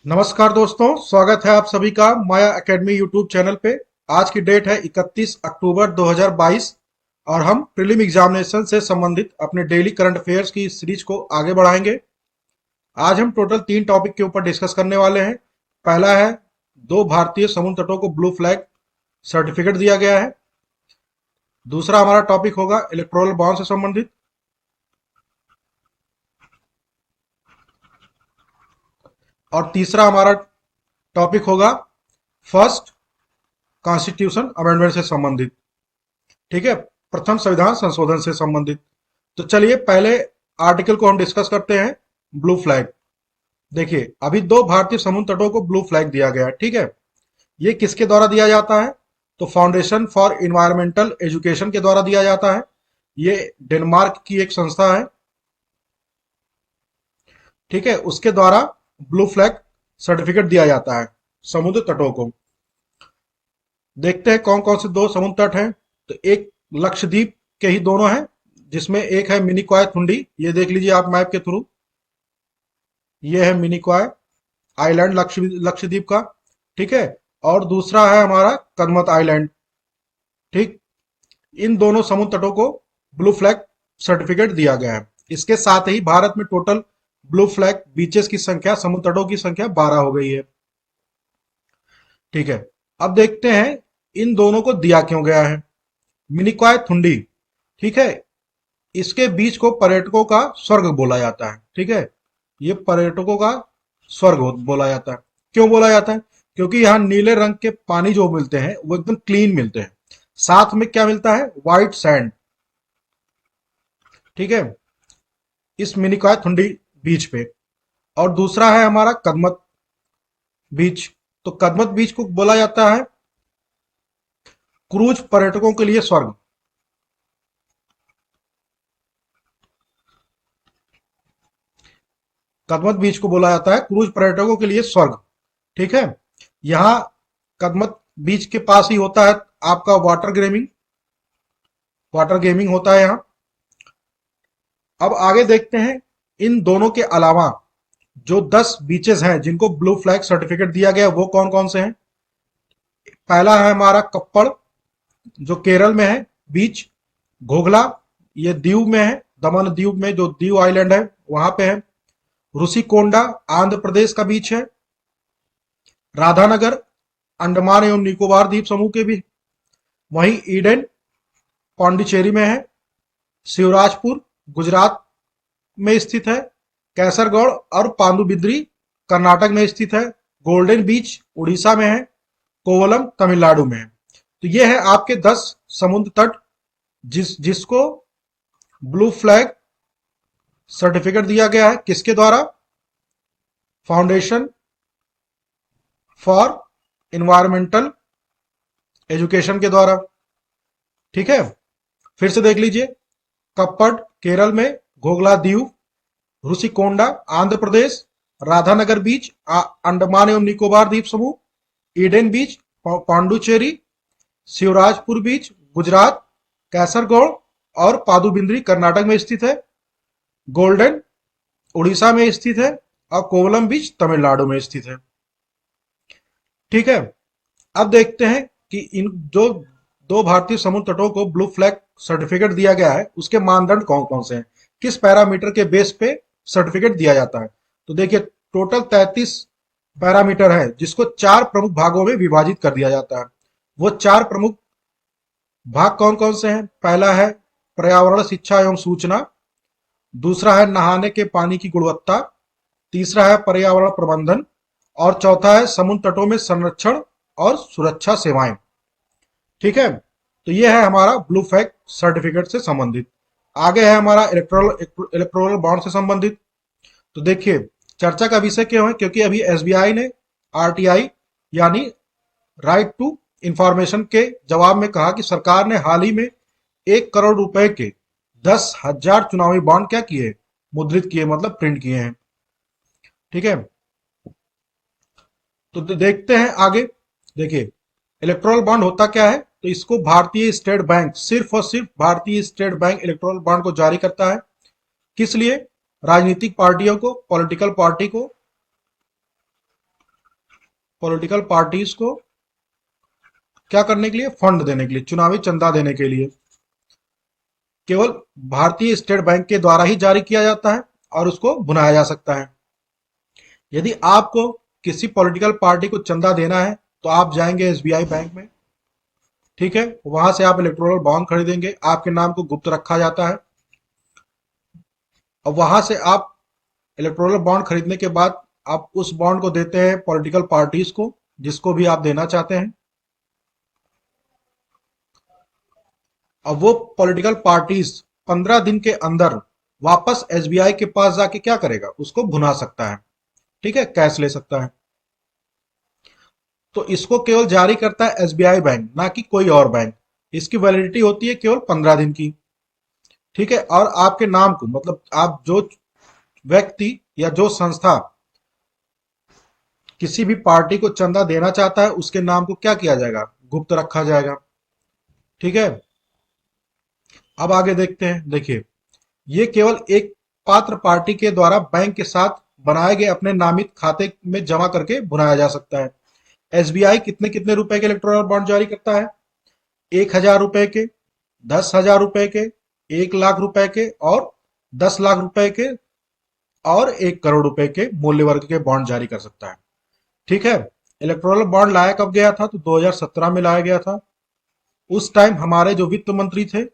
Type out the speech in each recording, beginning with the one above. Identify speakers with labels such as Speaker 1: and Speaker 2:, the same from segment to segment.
Speaker 1: नमस्कार दोस्तों, स्वागत है आप सभी का माया एकेडमी यूट्यूब चैनल पे। आज की डेट है 31 अक्टूबर 2022 और हम प्रीलिम एग्जामिनेशन से संबंधित अपने डेली करंट अफेयर्स की इस सीरीज को आगे बढ़ाएंगे। आज हम टोटल 3 टॉपिक के ऊपर डिस्कस करने वाले हैं। पहला है, दो भारतीय समुद्र तटों को ब्लू फ्लैग सर्टिफिकेट दिया गया है। दूसरा हमारा टॉपिक होगा इलेक्टोरल बॉन्ड से संबंधित। और तीसरा हमारा टॉपिक होगा फर्स्ट कॉन्स्टिट्यूशन अमेंडमेंट से संबंधित। ठीक है, प्रथम संविधान संशोधन से संबंधित। तो चलिए पहले आर्टिकल को हम डिस्कस करते हैं, ब्लू फ्लैग। देखिए, अभी दो भारतीय समुद्र तटों को ब्लू फ्लैग दिया गया है। ठीक है, ये किसके द्वारा दिया जाता है? तो फाउंडेशन फॉर इन्वायरमेंटल एजुकेशन के द्वारा दिया जाता है। ये डेनमार्क की एक संस्था है। ठीक है, उसके द्वारा ब्लू फ्लैग सर्टिफिकेट दिया जाता है समुद्र तटों को। देखते हैं कौन कौन से दो समुद्र तट हैं। तो एक लक्षद्वीप के ही दोनों हैं, जिसमें एक है मिनिकॉय थुंडी, ये देख लीजिए आप मैप के थ्रू। ये है मिनिकॉय आइलैंड लक्षद्वीप का। ठीक है, और दूसरा है हमारा कदमत आइलैंड। ठीक, इन दोनों समुद्र तटों को ब्लू फ्लैग सर्टिफिकेट दिया गया है। इसके साथ ही भारत में टोटल ब्लू फ्लैग बीचेस की संख्या, समुद्र तटों की संख्या 12 हो गई है। ठीक है, अब देखते हैं इन दोनों को दिया क्यों गया है। मिनिकॉय थुंडी, ठीक है, इसके बीच को पर्यटकों का स्वर्ग बोला जाता है। ठीक है, ये पर्यटकों का स्वर्ग बोला जाता है। क्यों बोला जाता है? क्योंकि यहाँ नीले रंग के पानी जो मिलते हैं वो एकदम क्लीन मिलते हैं। साथ में क्या मिलता है? White sand. ठीक है, इस मिनिकॉय थुंडी बीच पे। और दूसरा है हमारा कदमत बीच। तो कदमत बीच को बोला जाता है क्रूज पर्यटकों के लिए स्वर्ग। कदमत बीच को बोला जाता है क्रूज पर्यटकों के लिए स्वर्ग। ठीक है, यहाँ कदमत बीच के पास ही होता है आपका वाटर गेमिंग होता है यहाँ। अब आगे देखते हैं, इन दोनों के अलावा जो 10 बीचेस हैं जिनको ब्लू फ्लैग सर्टिफिकेट दिया गया वो कौन कौन से हैं? पहला है हमारा कप्पड़, जो केरल में है बीच। घोघला, ये दीव में है, दमन दीव में जो दीव आइलैंड है वहां पे है। रुसिकोंडा आंध्र प्रदेश का बीच है। राधानगर अंडमान एवं निकोबार द्वीप समूह के भी। वहीं ईडन पांडिचेरी में है। शिवराजपुर गुजरात में स्थित है। कैसरगौड़ और पांडुबिद्री कर्नाटक में स्थित है। गोल्डन बीच उड़ीसा में है। कोवलम तमिलनाडु में है। तो ये है आपके 10 समुद्र तट जिसको ब्लू फ्लैग सर्टिफिकेट दिया गया है। किसके द्वारा? फाउंडेशन फॉर इन्वायरमेंटल एजुकेशन के द्वारा। ठीक है, फिर से देख लीजिए। कप्पड़ केरल में, घोघला दीव, रुसिकोंडा आंध्र प्रदेश, राधानगर बीच अंडमान एवं निकोबार द्वीप समूह, ईडन बीच पांडुचेरी, शिवराजपुर बीच गुजरात, कैसरगौड़ और पादुबिंद्री कर्नाटक में स्थित है। गोल्डन उड़ीसा में स्थित है और कोवलम बीच तमिलनाडु में स्थित है। ठीक है, अब देखते हैं कि इन जो दो भारतीय समुद्र तटों को ब्लू फ्लैग सर्टिफिकेट दिया गया है उसके मानदंड कौन कौन से हैं, किस पैरामीटर के बेस पे सर्टिफिकेट दिया जाता है। तो देखिए, टोटल 33 पैरामीटर है जिसको 4 प्रमुख भागों में विभाजित कर दिया जाता है। वो 4 प्रमुख भाग कौन कौन से हैं? पहला है पर्यावरण शिक्षा एवं सूचना। दूसरा है नहाने के पानी की गुणवत्ता। तीसरा है पर्यावरण प्रबंधन। और चौथा है समुद्र तटों में संरक्षण और सुरक्षा सेवाएं। ठीक है, तो ये है हमारा ब्लू फ्लैग सर्टिफिकेट से संबंधित। आगे है हमारा इलेक्टोरल बॉन्ड से संबंधित। तो देखिए, चर्चा का विषय क्यों है? क्योंकि अभी एसबीआई ने आरटीआई यानी राइट टू इंफॉर्मेशन के जवाब में कहा कि सरकार ने हाल ही में 1 करोड़ रुपए के 10,000 चुनावी बॉन्ड क्या किए? मुद्रित किए, मतलब प्रिंट किए हैं। ठीक है, तो देखते हैं आगे। देखिए, इलेक्टोरल बॉन्ड होता क्या है? तो इसको भारतीय स्टेट बैंक, सिर्फ और सिर्फ भारतीय स्टेट बैंक इलेक्टोरल बॉन्ड को जारी करता है। किस लिए? राजनीतिक पार्टियों को, पॉलिटिकल पार्टी को पॉलिटिकल पार्टीज को क्या करने के लिए, फंड देने के लिए, चुनावी चंदा देने के लिए केवल भारतीय स्टेट बैंक के द्वारा ही जारी किया जाता है और उसको भुनाया जा सकता है। यदि आपको किसी पॉलिटिकल पार्टी को चंदा देना है तो आप जाएंगे एसबीआई बैंक में, ठीक है, वहां से आप इलेक्टोरल बॉन्ड खरीदेंगे, आपके नाम को गुप्त रखा जाता है और वहां से आप इलेक्टोरल बॉन्ड खरीदने के बाद आप उस बॉन्ड को देते हैं पॉलिटिकल पार्टीज को, जिसको भी आप देना चाहते हैं। अब वो पॉलिटिकल पार्टीज 15 दिन के अंदर वापस एसबीआई के पास जाके क्या करेगा, उसको भुना सकता है, ठीक है, कैश ले सकता है। तो इसको केवल जारी करता है एसबीआई बैंक, ना कि कोई और बैंक। इसकी वैलिडिटी होती है केवल 15 दिन की, ठीक है। और आपके नाम को, मतलब आप जो व्यक्ति या जो संस्था किसी भी पार्टी को चंदा देना चाहता है उसके नाम को क्या किया जाएगा, गुप्त रखा जाएगा, ठीक है। अब आगे देखते हैं। देखिए, ये केवल एक पात्र पार्टी के द्वारा बैंक के साथ बनाए गए अपने नामित खाते में जमा करके भुनाया जा सकता है। एसबीआई कितने कितने रुपए के इलेक्टोरल बॉन्ड जारी करता है, 1,000 रुपए के, 10,000 रुपए के, 1,00,000 रुपए के और 10,00,000 रुपए के और 1 करोड़ रुपए के मूल्य वर्ग के बॉन्ड जारी कर सकता है, ठीक है। इलेक्टोरल बॉन्ड लाया कब गया था, तो 2017 में लाया गया था। उस टाइम हमारे जो वित्त मंत्री थे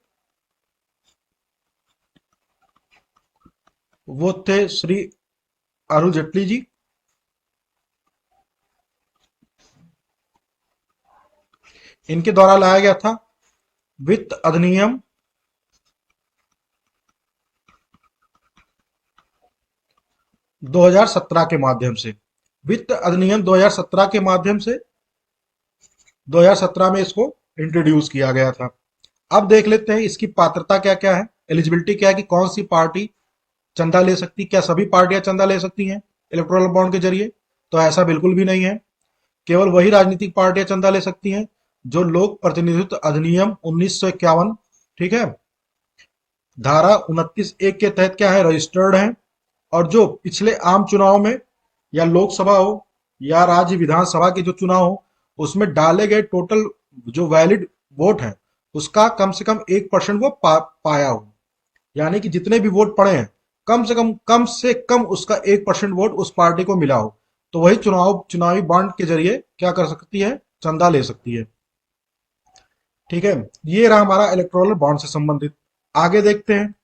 Speaker 1: वो थे श्री अरुण जेटली जी। इनके द्वारा लाया गया था वित्त अधिनियम 2017 के माध्यम से। वित्त अधिनियम 2017 के माध्यम से 2017 में इसको इंट्रोड्यूस किया गया था। अब देख लेते हैं इसकी पात्रता क्या क्या है, एलिजिबिलिटी क्या है कि कौन सी पार्टी चंदा ले सकती। क्या सभी पार्टियां चंदा ले सकती हैं इलेक्टोरल बॉन्ड के जरिए, तो ऐसा बिल्कुल भी नहीं है। केवल वही राजनीतिक पार्टियां चंदा ले सकती हैं जो लोक प्रतिनिधित्व अधिनियम 1951, ठीक है, धारा 29(1) के तहत क्या है, रजिस्टर्ड है। और जो पिछले आम चुनाव में या लोकसभा हो या राज्य विधानसभा के जो चुनाव हो उसमें डाले गए टोटल जो वैलिड वोट है उसका कम से कम 1% वो पाया हो, यानी कि जितने भी वोट पड़े हैं कम से कम उसका 1% वोट उस पार्टी को मिला हो, तो वही चुनावी बॉन्ड के जरिए क्या कर सकती है, चंदा ले सकती है, ठीक है। ये रहा हमारा इलेक्टोरल बॉन्ड से संबंधित। आगे देखते हैं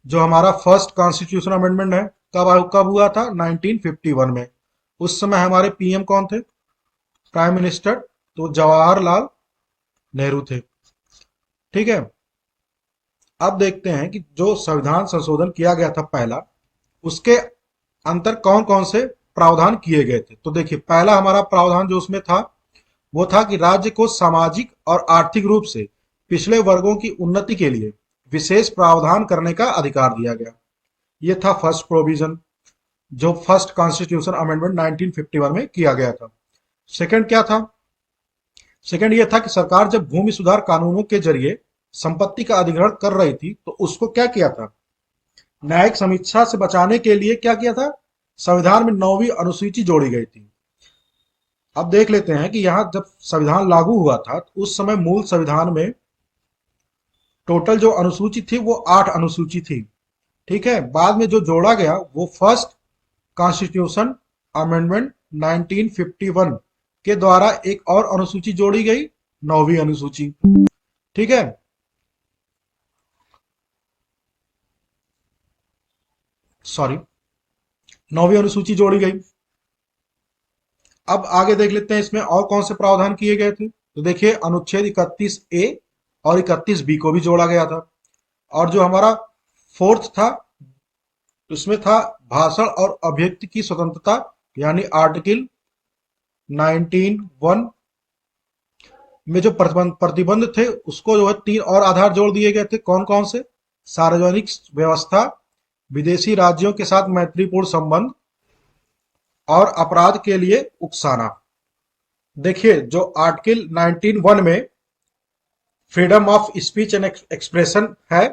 Speaker 1: जो हमारा फर्स्ट कॉन्स्टिट्यूशन अमेंडमेंट है कब हुआ था, 1951 में। उस समय हमारे पीएम कौन थे, प्राइम मिनिस्टर, तो जवाहरलाल नेहरू थे, ठीक है। अब देखते हैं कि जो संविधान संशोधन किया गया था पहला, उसके अंतर कौन कौन से प्रावधान किए गए थे। तो देखिए, पहला हमारा प्रावधान जो उसमें था वो था कि राज्य को सामाजिक और आर्थिक रूप से पिछड़े वर्गों की उन्नति के लिए विशेष प्रावधान करने का अधिकार दिया गया। ये था फर्स्ट प्रोविजन जो फर्स्ट कॉन्स्टिट्यूशन अमेंडमेंट 1951 में किया गया था। सेकंड क्या था, सेकंड ये था कि सरकार जब भूमि सुधार कानूनों के जरिए संपत्ति का अधिग्रहण कर रही थी तो उसको क्या किया था, न्यायिक समीक्षा से बचाने के लिए क्या किया था, संविधान में 9वीं अनुसूची जोड़ी गई थी। अब देख लेते हैं कि यहां जब संविधान लागू हुआ था तो उस समय मूल संविधान में टोटल जो अनुसूची थी वो 8 अनुसूची थी, ठीक है। बाद में जो जोड़ा गया वो फर्स्ट कॉन्स्टिट्यूशन अमेंडमेंट 1951 के द्वारा एक और अनुसूची जोड़ी गई, 9वीं अनुसूची, ठीक है। सॉरी, 9वीं अनुसूची जोड़ी गई। अब आगे देख लेते हैं इसमें और कौन से प्रावधान किए गए थे। तो देखिए, अनुच्छेद 31A और 31B को भी जोड़ा गया था। और जो हमारा फोर्थ था उसमें था भाषण और अभिव्यक्ति की स्वतंत्रता, यानी आर्टिकल 19(1) में जो प्रतिबंध थे उसको जो है 3 और आधार जोड़ दिए गए थे। कौन कौन से, सार्वजनिक व्यवस्था, विदेशी राज्यों के साथ मैत्रीपूर्ण संबंध और अपराध के लिए उकसाना। देखिए, जो आर्टिकल 19(1) में freedom of speech and expression है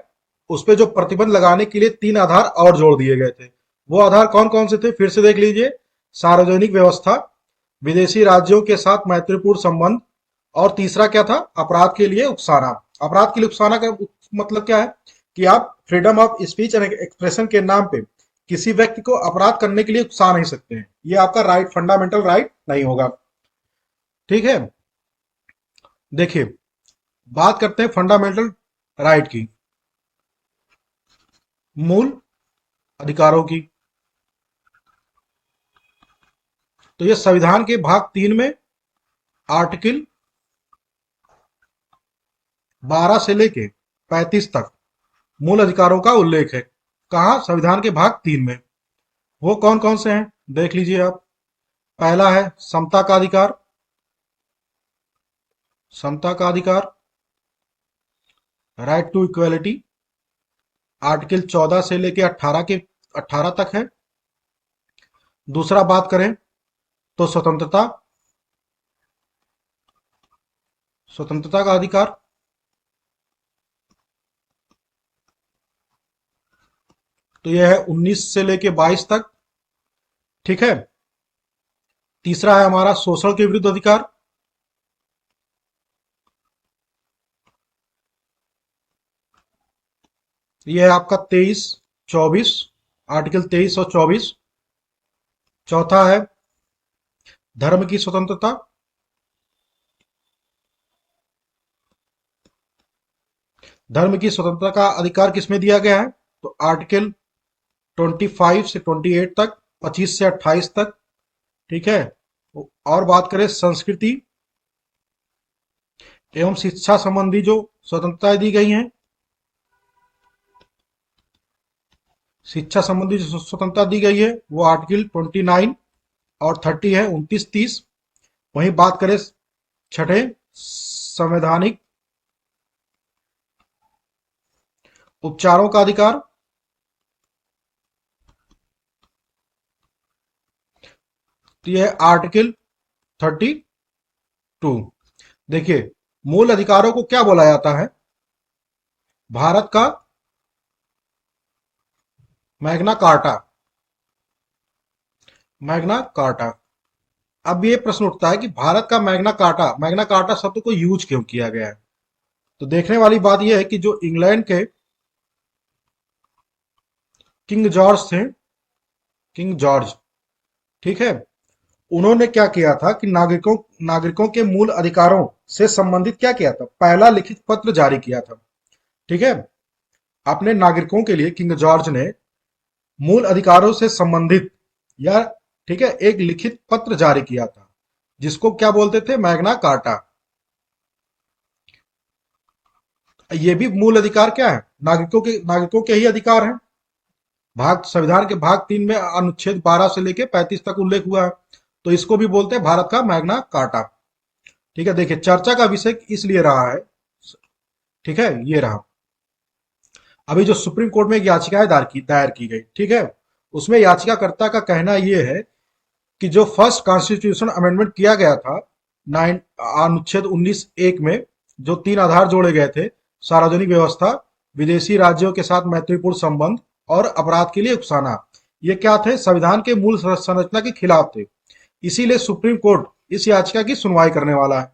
Speaker 1: उस पे जो प्रतिबंध लगाने के लिए 3 आधार और जोड़ दिए गए थे। वो आधार कौन कौन से थे, फिर से देख लीजिए, सार्वजनिक व्यवस्था, विदेशी राज्यों के साथ मैत्रीपूर्ण संबंध, और तीसरा क्या था, अपराध के लिए उकसाना। अपराध के लिए उकसाना का मतलब क्या है कि आप freedom of speech and expression के नाम पे किसी व्यक्ति को अपराध करने के लिए उकसा नहीं सकते हैं, ये आपका राइट, फंडामेंटल राइट नहीं होगा। ठीक है, देखिए बात करते हैं फंडामेंटल राइट की, मूल अधिकारों की। तो ये संविधान के भाग 3 में आर्टिकल 12 से लेके 35 तक मूल अधिकारों का उल्लेख है। कहा, संविधान के भाग 3 में। वो कौन कौन से हैं देख लीजिए आप। पहला है समता का अधिकार, समता का अधिकार, राइट टू इक्वलिटी, आर्टिकल 14 से लेके 18 तक है। दूसरा बात करें तो स्वतंत्रता, स्वतंत्रता का अधिकार, तो यह है 19 से लेके 22 तक। ठीक है, तीसरा है हमारा शोषण के विरुद्ध अधिकार, यह है आपका 23, 24, आर्टिकल 23 और 24। चौथा है धर्म की स्वतंत्रता, धर्म की स्वतंत्रता का अधिकार किसमें दिया गया है, तो आर्टिकल 25 से 28 तक, 25 से 28 तक। ठीक है, और बात करें संस्कृति एवं शिक्षा संबंधी जो स्वतंत्रताएं दी गई हैं, शिक्षा संबंधी जो स्वतंत्रता दी गई है वो आर्टिकल 29 और 30 है, 29, 30। वहीं बात करें छठे संवैधानिक उपचारों का अधिकार, तो यह है आर्टिकल 32। देखिए मूल अधिकारों को क्या बोला जाता है, भारत का मैग्ना कार्टा, मैग्ना कार्टा। अब ये प्रश्न उठता है कि भारत का मैग्ना कार्टा, मैग्ना कार्टा शब्द को यूज क्यों किया गया है। तो देखने वाली बात यह है कि जो इंग्लैंड के किंग जॉर्ज थे, किंग जॉर्ज, ठीक है, उन्होंने क्या किया था कि नागरिकों नागरिकों के मूल अधिकारों से संबंधित क्या किया था, पहला लिखित पत्र जारी किया था। ठीक है, अपने नागरिकों के लिए किंग जॉर्ज ने मूल अधिकारों से संबंधित या, ठीक है, एक लिखित पत्र जारी किया था जिसको क्या बोलते थे, मैग्ना कार्टा। ये भी मूल अधिकार क्या है, नागरिकों के ही अधिकार हैं। भाग संविधान के भाग 3 में अनुच्छेद 12 से लेके 35 तक उल्लेख हुआ है, तो इसको भी बोलते हैं भारत का मैग्ना कार्टा। ठीक है, देखिए चर्चा का विषय इसलिए रहा है, ठीक है, ये रहा अभी जो सुप्रीम कोर्ट में एक याचिका दायर की गई, ठीक है, उसमें याचिकाकर्ता का कहना यह है कि जो फर्स्ट कॉन्स्टिट्यूशन अमेंडमेंट किया गया था नाइन अनुच्छेद 19(1) में जो 3 आधार जोड़े गए थे, सार्वजनिक व्यवस्था, विदेशी राज्यों के साथ मैत्रीपूर्ण संबंध और अपराध के लिए उकसाना, ये क्या थे, संविधान के मूल संरचना के खिलाफ थे। इसीलिए सुप्रीम कोर्ट इस याचिका की सुनवाई करने वाला है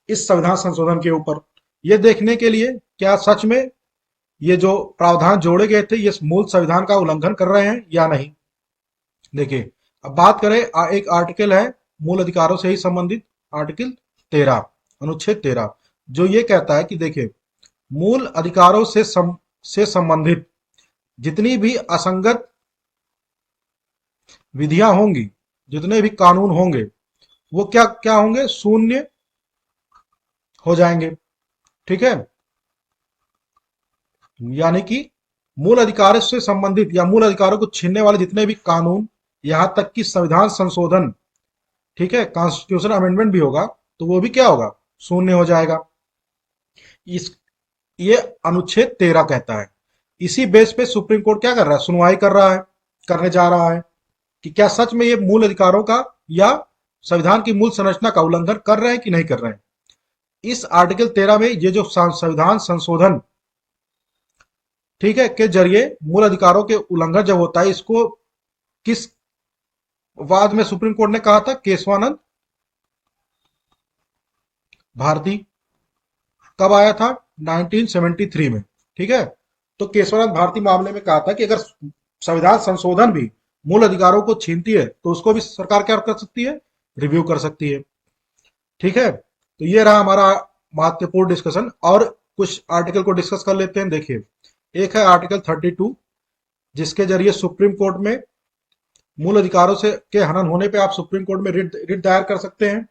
Speaker 1: इस संविधान संशोधन के ऊपर, यह देखने के लिए क्या सच में ये जो प्रावधान जोड़े गए थे ये मूल संविधान का उल्लंघन कर रहे हैं या नहीं। देखिए अब बात करें, एक आर्टिकल है मूल अधिकारों से ही संबंधित, आर्टिकल 13, अनुच्छेद 13, जो ये कहता है कि देखिए मूल अधिकारों से संबंधित जितनी भी असंगत विधियां होंगी, जितने भी कानून होंगे, वो क्या क्या होंगे, शून्य हो जाएंगे। ठीक है, यानी कि मूल अधिकारों से संबंधित या मूल अधिकारों को छीनने वाले जितने भी कानून, यहां तक कि संविधान संशोधन, ठीक है, कॉन्स्टिट्यूशन अमेंडमेंट भी होगा तो वो भी क्या होगा, शून्य हो जाएगा। इस ये अनुच्छेद 13 कहता है। इसी बेस पे सुप्रीम कोर्ट क्या कर रहा है, सुनवाई करने जा रहा है कि क्या सच में ये मूल अधिकारों का या संविधान की मूल संरचना का उल्लंघन कर रहे हैं कि नहीं कर रहे हैं। इस आर्टिकल 13 में ये जो संविधान संशोधन, ठीक है, के जरिए मूल अधिकारों के उल्लंघन जब होता है, इसको किस बाद में सुप्रीम कोर्ट ने कहा था केशवानंद भारती, कब आया था? 1973 में। ठीक है, तो केशवनाथ भारती मामले में कहा था कि अगर संविधान संशोधन भी मूल अधिकारों को छीनती है तो उसको भी सरकार क्या कर सकती है? रिव्यू कर सकती है। ठीक है, तो ये रहा हमारा महत्वपूर्ण डिस्कशन। और कुछ आर्टिकल को डिस्कस कर लेते हैं। देखिए, एक है आर्टिकल 32, जिसके जरिए सुप्रीम कोर्ट में मूल अधिकारों से के हनन होने पे आप सुप्रीम कोर्ट में रिट दायर कर सकते हैं।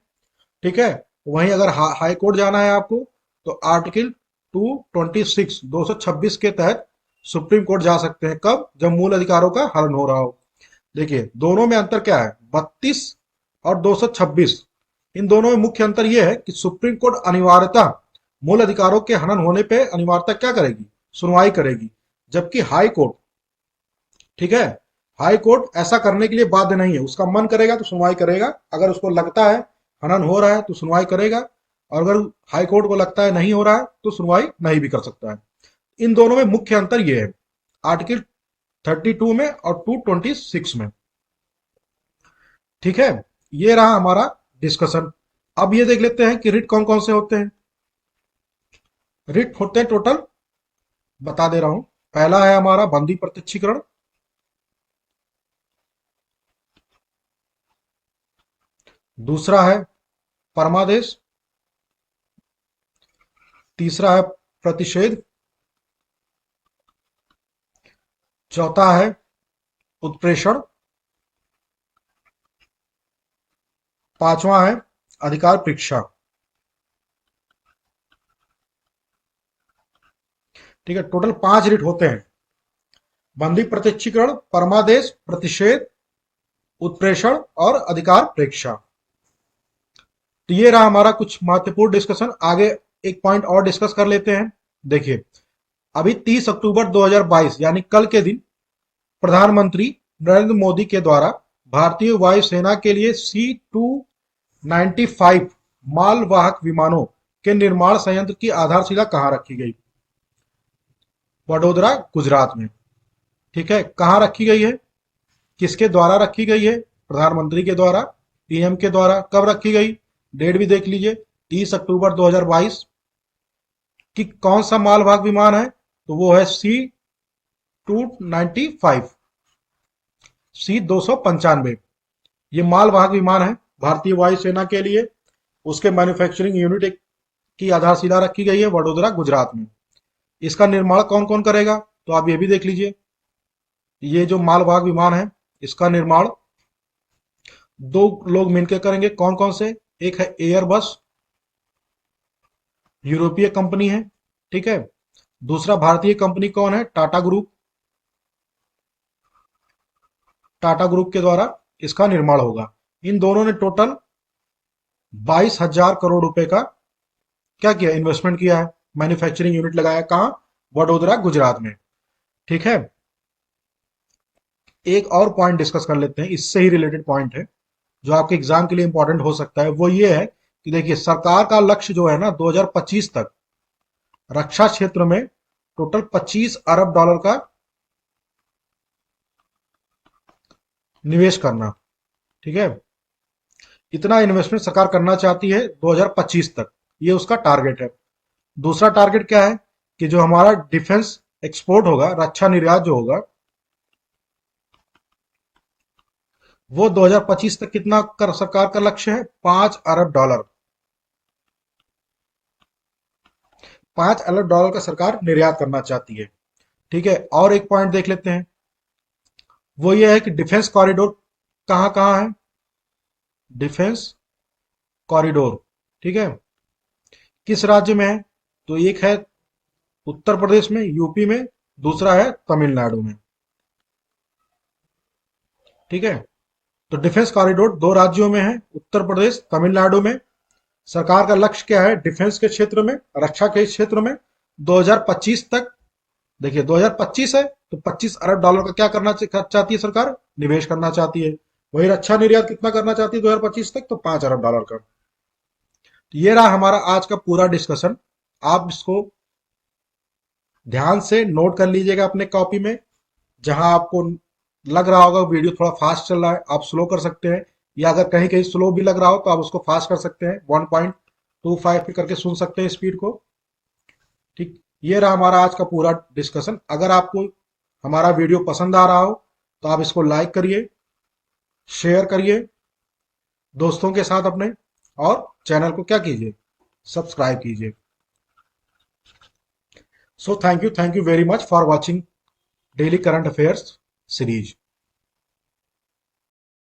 Speaker 1: ठीक है, वहीं अगर हाई कोर्ट जाना है आपको, तो आर्टिकल 226 226 के तहत सुप्रीम कोर्ट जा सकते हैं। कब? जब मूल अधिकारों का हनन हो रहा हो। देखिए, दोनों में अंतर क्या है? 32 और 226, इन दोनों में मुख्य अंतर यह है कि सुप्रीम कोर्ट अनिवार्यता मूल अधिकारों के हनन होने पे अनिवार्यता क्या करेगी? सुनवाई करेगी। जबकि हाई कोर्ट, ठीक है, हाई कोर्ट ऐसा करने के लिए बाध्य नहीं है। उसका मन करेगा तो सुनवाई करेगा, अगर उसको लगता है हनन हो रहा है तो सुनवाई करेगा, और अगर हाई कोर्ट को लगता है नहीं हो रहा है तो सुनवाई नहीं भी कर सकता है। इन दोनों में मुख्य अंतर यह है, आर्टिकल 32 में और 226 में। ठीक है, ये रहा हमारा डिस्कशन। अब ये देख लेते हैं कि रिट कौन कौन से होते हैं। रिट होते हैं टोटल, बता दे रहा हूं। पहला है हमारा बंदी प्रत्यक्षीकरण, दूसरा है परमादेश, तीसरा है प्रतिषेध, चौथा है उत्प्रेषण, पांचवा है अधिकार परीक्षा। ठीक है, टोटल 5 रिट होते हैं। बंदी प्रत्यक्षीकरण, परमादेश, प्रतिषेध, उत्प्रेषण और अधिकार प्रेक्षा। तो ये रहा हमारा कुछ महत्वपूर्ण डिस्कशन। आगे एक पॉइंट और डिस्कस कर लेते हैं। देखिए, अभी 30 अक्टूबर 2022 यानी कल के दिन प्रधानमंत्री नरेंद्र मोदी के द्वारा भारतीय वायुसेना के लिए C-295 मालवाहक विमानों के निर्माण संयंत्र की आधारशिला कहां रखी गई? वडोदरा, गुजरात में। ठीक है, कहां रखी गई है? किसके द्वारा रखी गई है? प्रधानमंत्री के द्वारा, पीएम के द्वारा। कब रखी गई? डेट भी देख लीजिए, 30 अक्टूबर 2022। कि कौन सा मालवाहक विमान है? तो वो है C-295, C-295। ये मालवाहक विमान है भारतीय वायुसेना के लिए। उसके मैन्युफैक्चरिंग यूनिट की आधारशिला रखी गई है वडोदरा, गुजरात में। इसका निर्माण कौन कौन करेगा? तो आप ये भी देख लीजिए। ये जो मालवाहक विमान है, इसका निर्माण 2 लोग मिलकर करेंगे। कौन कौन से? एक है एयरबस, यूरोपीय कंपनी है। ठीक है, दूसरा भारतीय कंपनी कौन है? टाटा ग्रुप। टाटा ग्रुप के द्वारा इसका निर्माण होगा। इन दोनों ने टोटल 22,000 करोड़ रुपए का क्या किया? इन्वेस्टमेंट किया है, मैन्युफैक्चरिंग यूनिट लगाया। कहां? वडोदरा, गुजरात में। ठीक है, एक और पॉइंट डिस्कस कर लेते हैं, इससे ही रिलेटेड पॉइंट है जो आपके एग्जाम के लिए इंपॉर्टेंट हो सकता है। वो ये है कि देखिए, सरकार का लक्ष्य जो है ना, 2025 तक रक्षा क्षेत्र में टोटल 25 अरब डॉलर का निवेश करना। ठीक है, इतना इन्वेस्टमेंट सरकार करना चाहती है 2025 तक, ये उसका टारगेट है। दूसरा टारगेट क्या है? कि जो हमारा डिफेंस एक्सपोर्ट होगा, रक्षा निर्यात जो होगा, वो 2025 तक कितना कर सरकार का लक्ष्य है? 5 अरब डॉलर। 5 अरब डॉलर का सरकार निर्यात करना चाहती है। ठीक है, और एक पॉइंट देख लेते हैं। वो ये है कि डिफेंस कॉरिडोर कहां कहां है? डिफेंस कॉरिडोर, ठीक है, किस राज्य में है? तो एक है उत्तर प्रदेश में, यूपी में, दूसरा है तमिलनाडु में। ठीक है, तो डिफेंस कॉरिडोर 2 राज्यों में है, उत्तर प्रदेश, तमिलनाडु में। सरकार का लक्ष्य क्या है डिफेंस के क्षेत्र में, रक्षा के क्षेत्र में? 2025 तक। देखिए, 2025 है तो 25 अरब डॉलर का क्या करना चाहती है सरकार? निवेश करना चाहती है। वही रक्षा निर्यात कितना करना चाहती है 2025 तक? तो 5 अरब डॉलर का। तो ये रहा हमारा आज का पूरा डिस्कशन। आप इसको ध्यान से नोट कर लीजिएगा अपने कॉपी में, जहां आपको लग रहा होगा वीडियो थोड़ा फास्ट चल रहा है, आप स्लो कर सकते हैं, या अगर कहीं कहीं स्लो भी लग रहा हो तो आप उसको फास्ट कर सकते हैं, 1.25 पे करके सुन सकते हैं स्पीड को। ठीक, ये रहा हमारा आज का पूरा डिस्कशन। अगर आपको हमारा वीडियो पसंद आ रहा हो तो आप इसको लाइक करिए, शेयर करिए दोस्तों के साथ अपने, और चैनल को क्या कीजिए, सब्सक्राइब कीजिए। So thank you very much for watching daily current affairs series.